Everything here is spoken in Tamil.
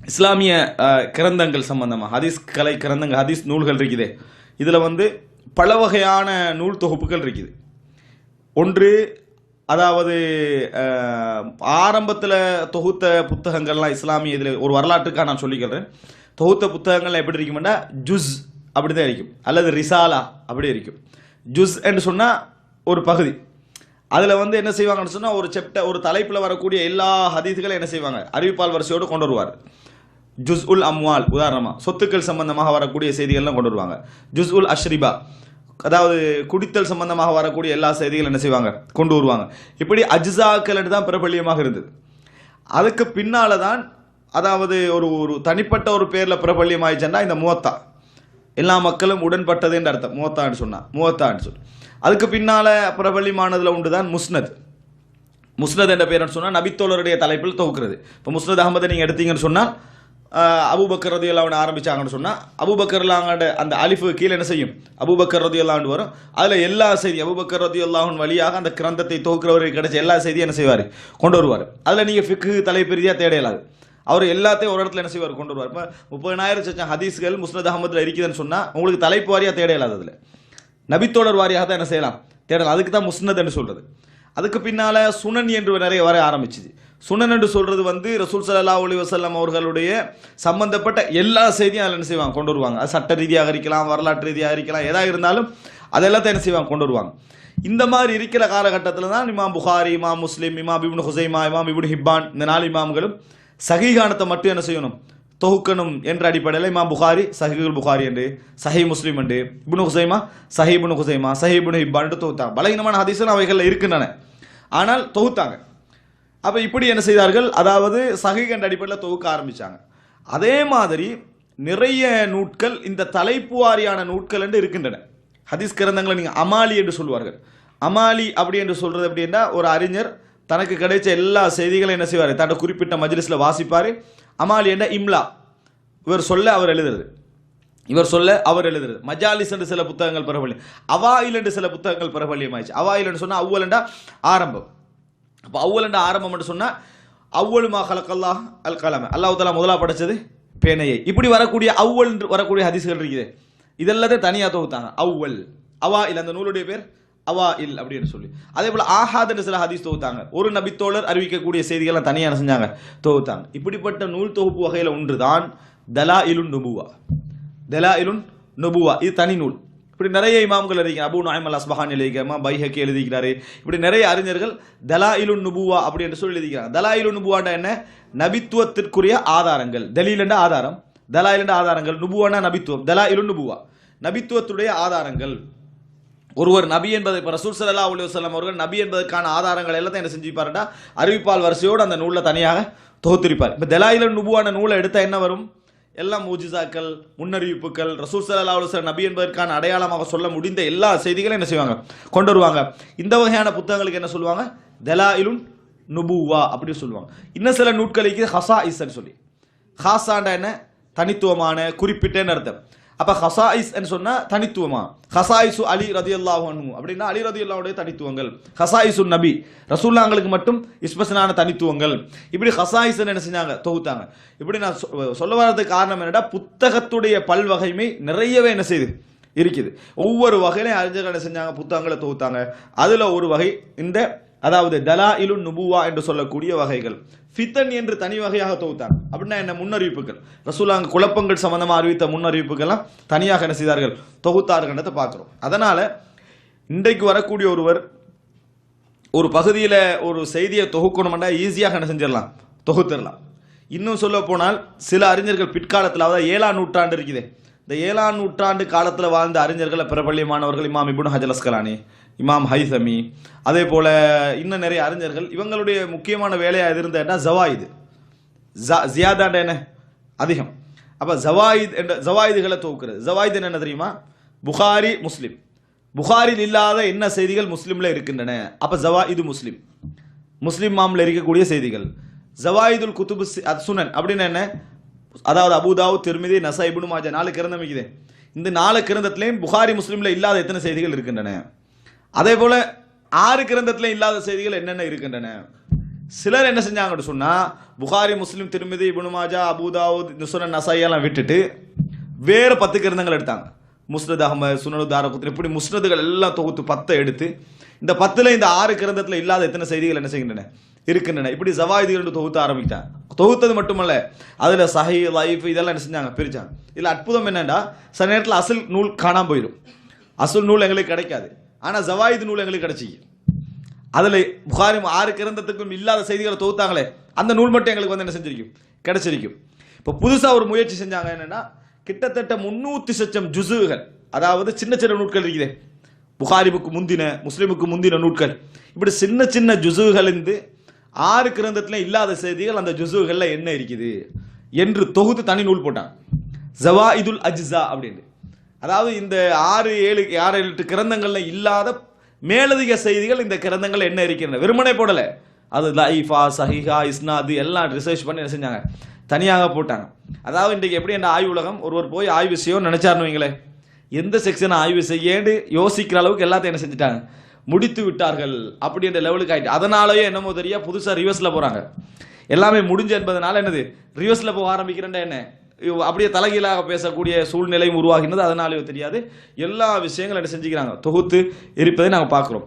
இஸ்லாமிய கிரந்தங்கள் சம்பந்தமாக ஹதீஸ் கலை கிரந்தங்கள் ஹதீஸ் நூல்கள் இருக்குது. இதில் பல வகையான நூல் தொகுப்புகள் இருக்குது. ஒன்று, அதாவது ஆரம்பத்தில் தொகுத்த புத்தகங்கள்லாம் இஸ்லாமிய இதில் ஒரு வரலாற்றுக்காக நான் சொல்லிக்கிறேன். தொகுத்த புத்தகங்கள்லாம் எப்படி இருக்குமெண்டா ஜுஸ் அப்படி தான் இருக்கும், அல்லது ரிசாலா அப்படி இருக்கும். ஜுஸ் என்று சொன்னால் ஒரு பகுதி. அதில் என்ன செய்வாங்கன்னு சொன்னால் ஒரு செப்டர், ஒரு தலைப்பில் வரக்கூடிய எல்லா ஹதீஸ்களையும் என்ன செய்வாங்க, அறிவிப்பால் வரிசையோடு கொண்டு வருவார். ஜுஸ் உல் அம்வால், உதாரணமாக சொத்துக்கள் சம்பந்தமாக வரக்கூடிய செய்திகள்லாம் கொண்டு வருவாங்க. ஜுஸ் உல் அஷ்ரிபா, அதாவது குடித்தல் சம்பந்தமாக வரக்கூடிய எல்லா செய்திகளும் என்ன செய்வாங்க, கொண்டு வருவாங்க. இப்படி அஜ்ஸாக்கள் தான் பிரபல்யமாக இருந்தது. அதுக்கு பின்னால தான், அதாவது ஒரு ஒரு தனிப்பட்ட ஒரு பேரில் பிரபல்யமாயிடுச்சுன்னா இந்த முவத்தா, எல்லா மக்களும் உடன்பட்டது என்று அர்த்தம். முவத்தான்னு சொல்லி அதுக்கு பின்னால் பிரபல்யமானதில் உண்டு தான் முஸ்னத். முஸ்னத் என்ற பேர்னு சொன்னால் நபித்தோழருடைய தலைப்பில் தொகுக்கிறது. இப்போ முஸ்னத் அகமதை நீங்கள் எடுத்தீங்கன்னு சொன்னால் அபூபக்கர் ரலியல்லாஹு அன்ஹு ஆரம்பிச்சாங்கன்னு சொன்னால் அபூபக்கர்லாங்கட அந்த அலிஃபு கீழே என்ன செய்யும், அபூபக்கர் ரலியல்லாஹு அன்ஹு வரும். அதில் எல்லா செய்தி அபூபக்கர் ரலியல்லாஹு அன்ஹு வழியாக அந்த கிரந்தத்தை தொகுக்கிறவருக்கு கிடைச்ச எல்லா செய்தியும் என்ன செய்வார், கொண்டு வருவார். அதில் நீங்கள் ஃபிக்ஹ் தலைப்பிரியாக தேட இயலாது. அவர் எல்லாத்தையும் ஒரு இடத்துல என்ன செய்வார், கொண்டு வருவார். இப்போ 30,000 ஹதீஸ்கள் முஸ்னத் அகமதில் இருக்குதுன்னு சொன்னால் உங்களுக்கு தலைப்பு வாரியாக தேட இயலாது. அதில் நபித்தோழர் வாரியாக தான் என்ன செய்யலாம், தேடலாம். அதுக்கு தான் முஸ்னத் என்று சொல்கிறது. அதுக்கு பின்னால் சுனன் என்று நிறைய வர ஆரம்பிச்சிச்சு. சுனன் என்று சொல்கிறது ரசூல் ஸல்லல்லாஹு அலைஹி வஸல்லம் அவர்களுடைய சம்பந்தப்பட்ட எல்லா செய்தியும் அதில் என்ன செய்வாங்க, கொண்டு வருவாங்க. அது சட்ட ரீதியாக இருக்கலாம், வரலாற்று ரீதியாக இருக்கலாம், எதாக இருந்தாலும் அதெல்லாத்தையும் என்ன செய்வாங்க, கொண்டு வருவாங்க. இந்த மாதிரி இருக்கிற காலகட்டத்தில் தான் இமாம் புகாரி, இமாம் முஸ்லிம், இமாம் இப்னு ஹுசைமா, இமாம் இப்னு ஹிப்பான், இந்த 4 இமாம்களும் சஹீஹானத்தை மட்டும் என்ன செய்யணும், தொகுக்கணும் என்ற அடிப்படையில் இமாம் புகாரி சஹீஹுல் புகாரி என்று, சஹீ முஸ்லிம் என்று, இப்னு ஹுசைமா சஹீ இப்னு ஹுசைமா, சஹீ இப்னு ஹிப்பான் என்று தொகுத்தாங்க. பலகீனமான ஹதீஸ்கள் அவைகளில் இருக்கின்றன, ஆனால் தொகுத்தாங்க. அப்போ இப்படி என்ன செய்தார்கள், அதாவது சஹீஹ் என்ற அடிப்படையில் தொகுக்க ஆரம்பித்தாங்க. அதே மாதிரி நிறைய நூட்கள் இந்த தலைப்பு வாரியான நூட்கள் என்று இருக்கின்றன. ஹதீஸ் கிரந்தங்களை நீங்கள் அமாலி என்று சொல்வார்கள். அமாலி அப்படி என்று சொல்கிறது அப்படின்னா, ஒரு அறிஞர் தனக்கு கிடைச்ச எல்லா செய்திகளையும் என்ன செய்வார், தன்னோட குறிப்பிட்ட மஜ்லிஸில் வாசிப்பார். அமாலி என்ற இம்லா, இவர் சொல்ல அவர் எழுதுறது, இவர் சொல்ல அவர் எழுதுறது. மஜாலிஸ் என்று சில புத்தகங்கள் பிரபல்யம், அவாயில் என்று சில புத்தகங்கள் பிரபல்யமாயிடுச்சு. அவாயில் என்று சொன்னால் அவ்வல் என்றா ஆரம்பம். அப்போ அவ்வல் என்ற ஆரம்பம் என்று சொன்னால் அவ்வளுமா ஹலக்கல்லாஹ் அல் கலாம், அல்லாஹ் தஆலா முதலாக படைச்சது பேனையை. இப்படி வரக்கூடிய அவ்வல் வரக்கூடிய ஹதீஸ்கள் இருக்குது. இதெல்லாத்தையும் தனியாக தொகுத்தாங்க. அவ்வல், அவாயில், அந்த நூலுடைய பேர் அவாயில் அப்படின்னு சொல்லி. அதே போல் ஆஹாத் என்று சில ஹதீஸ் தொகுத்தாங்க. ஒரு நபித்தோழர் அறிவிக்கக்கூடிய செய்திகளை தனியாக செஞ்சாங்க, தொகுத்தாங்க. இப்படிப்பட்ட நூல் தொகுப்பு வகையில் ஒன்று தான் தலாயிலுன் நுபுவா. தலாயிலுன் நுபுவா இது தனி நூல். இப்படி நிறைய இமாம்கள் எழுதிக்கிறார். அபூ நுஐம் அல் அஸ்பஹானி எழுதிக்கிறார், பைஹக்கி எழுதிக்கிறாரு. இப்படி நிறைய அறிஞர்கள் தலாயிலுன் நுபுவா அப்படி என்று சொல்லி எழுதிக்கிறாங்க. தலாயிலுன் நுபுவாண்டா என்ன, நபித்துவத்திற்குரிய ஆதாரங்கள். தலீல் என்ற ஆதாரம், தலாயில் என்ற ஆதாரங்கள், நுபுவானா நபித்துவம். தலாயிலுன் நுபுவா நபித்துவத்துடைய ஆதாரங்கள். ஒருவர் நபி என்பதை, இப்போ ரசூல் ஸல்லல்லாஹு அலைஹி வஸல்லம் அவர்கள் நபி என்பதற்கான ஆதாரங்கள் எல்லாத்தையும் என்ன செஞ்சுப்பாருன்னா அறிவிப்பால் வரிசையோடு அந்த நூலில் தனியாக தொகுத்திருப்பார். இப்போ தலாயிலுன் நுபுவான நூலை எடுத்தால் என்ன வரும், எல்லாம் மூஜிசாக்கள், முன்னறிவிப்புகள், ரசூல் ஸல்லல்லாஹு அலைஹி வஸல்லம் நபி என்பதற்கான அடையாளமாக சொல்ல முடிந்த எல்லா செய்திகளையும் என்ன செய்வாங்க, கொண்டு வருவாங்க. இந்த வகையான புத்தகங்களுக்கு என்ன சொல்லுவாங்க, தலாயிலுன் நுபுவா அப்படின்னு சொல்லுவாங்க. இன்னும் சில நூட்களுக்கு ஹஸாயிஸ்ன்னு சொல்லி, ஹாஸாண்டா என்ன, தனித்துவமான குறிப்பிட்டேன்னு அர்த்தம். அப்போ ஹஸாயிஸ் என்று சொன்னால் தனித்துவமா, ஹஸாயிசு அலி ரதியல்லாஹு அன்ஹு அப்படின்னா அலி ரதியல்லாஹுடைய தனித்துவங்கள். ஹஸாயிசு நபி, ரசூலுல்லாஹ்களுக்கு மட்டும் ஸ்பெஷலான தனித்துவங்கள். இப்படி ஹஸாயிஸ் என்ன செஞ்சாங்க, தொகுத்தாங்க. இப்படி நான் சொல்ல வர்றதுக்கு காரணம் என்னடா, புத்தகத்துடைய பல்வகைமை நிறையவே என்ன செய்யுது இருக்குது. ஒவ்வொரு வகையிலையும் அறிஞர்கள் என்ன செஞ்சாங்க, புத்தகங்களை தொகுத்தாங்க. அதில் ஒரு வகை இந்த, அதாவது தலாயிலுன் நுபுவா என்று சொல்லக்கூடிய வகைகள். ஃபித்தன் என்று தனி வகையாக தொகுத்தாங்க. அப்படின்னா என்ன, முன்னறிவிப்புகள், ரசூலுல்லாஹ் குழப்பங்கள் சம்பந்தமாக அறிவித்த முன்னறிவிப்புகள்லாம் தனியாக என்ன செய்தார்கள், தொகுத்தார்கள்ன்றதை பார்க்குறோம். அதனால் இன்றைக்கு வரக்கூடிய ஒருவர் ஒரு பகுதியில் ஒரு செய்தியை தொகுக்கணும்னா ஈஸியாக என்ன செஞ்சிடலாம், தொகுத்திடலாம். இன்னும் சொல்ல போனால் சில அறிஞர்கள் பிற்காலத்தில், அதாவது 7ஆம் நூற்றாண்டு இருக்குது, இந்த 7ஆம் நூற்றாண்டு காலத்தில் வாழ்ந்த அறிஞர்கள் பிரபல்யமானவர்கள் இமாம் இப்னு ஹஜர் அஸ்கலானி, இமாம் ஹைசமி, அதே போல் இன்னும் நிறைய அறிஞர்கள். இவங்களுடைய முக்கியமான வேலையாக இருந்ததுன்னா ஜவாயிது, ஜியாதாண்ட என்ன அதிகம். அப்போ ஜவாயித் என்ற ஜவாயிதுகளை தொகுக்கிறது. ஜவாயித் என்ன தெரியுமா, புகாரி முஸ்லிம், புகாரில் இல்லாத என்ன செய்திகள் முஸ்லீமில் இருக்கின்றன, அப்போ ஜவாயிது முஸ்லிம், முஸ்லிம் மாமில் இருக்கக்கூடிய செய்திகள். ஜவாயிதுல் குதுபு சுனன் அப்படின்னு என்ன, அதாவது அபூதாவுத், திர்மிதி, நஸாய், இப்னு மாஜா 4 கிரந்தம் இருக்குது. இந்த 4 கிரந்தத்திலையும் புகாரி முஸ்லீமில் இல்லாத எத்தனை செய்திகள் இருக்கின்றன. அதே போல் 6 கிரந்தத்தில் இல்லாத செய்திகள் என்னென்ன இருக்கின்றன. சிலர் என்ன செஞ்சாங்கன்னு சொன்னா புகாரி, முஸ்லிம், திருமிதி, இப்னு மாஜா, அபூதாவூத், சுனன் நசாயி எல்லாம் விட்டுட்டு வேற 10 கிரந்தங்கள் எடுத்தாங்க. முஸ்னத் அஹ்மத், சுனனு தாரகுத்னி, இப்படி முஸ்னதுகள் எல்லாம் தொகுத்து 10 எடுத்து இந்த 10ல இந்த 6 கிரந்தத்தில் இல்லாத எத்தனை செய்திகள் என்ன செய்கின்றன இருக்கின்றன. இப்படி ஜவாயிதுகள் தொகுத்து ஆரம்பித்தாங்க. தொகுத்தது மட்டுமல்ல, அதுல சஹீ, லைஃப் இதெல்லாம் என்ன செஞ்சாங்க பிரிச்சாங்க. இதுல அற்புதம் என்னன்னா, சில நேரத்தில் அசல் நூல் காணாம போயிடும். அசல் நூல் எங்களுக்கு கிடைக்காது, ஆனா ஜவாயிது நூல் எங்களுக்கு கிடைச்சிக்கு. அதுல புகாரி 6 கிரந்தத்துக்கும் இல்லாத செய்திகளை தொகுத்தாங்களே, அந்த நூல் மட்டும் எங்களுக்கு வந்து என்ன செஞ்சிருக்கும் கிடைச்சிருக்கும். இப்போ புதுசா ஒரு முயற்சி செஞ்சாங்க. என்னன்னா, கிட்டத்தட்ட 300 லட்சம் ஜுசுகள், அதாவது சின்ன சின்ன நூட்கள் இருக்குது, புகாரிவுக்கு முந்தின, முஸ்லிமுக்கு முந்தின நூட்கள், இப்படி சின்ன சின்ன ஜுசுகள் இருந்து 6 கிரந்தத்துல இல்லாத செய்திகள் அந்த ஜுசுகள்ல என்ன இருக்குது என்று தொகுத்து தனி நூல் போட்டாங்க, ஜவாயிதுல் அஜ்ஸா அப்படின்னு. அதாவது இந்த 6, 7, 8 கிரந்தங்கள்ல இல்லாத மேலதிக செய்திகள் இந்த கிரந்தங்கள் என்ன இருக்கின்றன வெறுமனே போடல, அது லைஃபா, சஹிஹா, இஸ்னாது எல்லாம் ரிசர்ச் பண்ணி என்ன செஞ்சாங்க தனியாக போட்டாங்க. அதாவது இன்றைக்கு எப்படி என்ற ஆய்வு உலகம் ஒருவர் போய் ஆய்வு செய்யணும்னு நினைச்சாருன்னு வைங்களேன், எந்த செக்ஷனை ஆய்வு செய்யன்னு யோசிக்கிற அளவுக்கு எல்லாத்தையும் என்ன செஞ்சுட்டாங்க முடித்து விட்டார்கள் அப்படின்ற லெவலுக்கு ஆயிட்டு. அதனாலயே என்னமோ தெரியா புதுசா ரிவர்ஸ்ல போறாங்க. எல்லாமே முடிஞ்சு என்பதனால என்னது ரிவர்ஸ்ல போக ஆரம்பிக்கிறேன்டா என்ன அப்படியே தலைகீழாக பேசக்கூடிய சூழ்நிலையும் உருவாகினது. அதனாலேயோ தெரியாது எல்லா விஷயங்களும் என்ன செஞ்சுக்கிறாங்க தொகுத்து இருப்பதை நாங்கள் பார்க்குறோம்.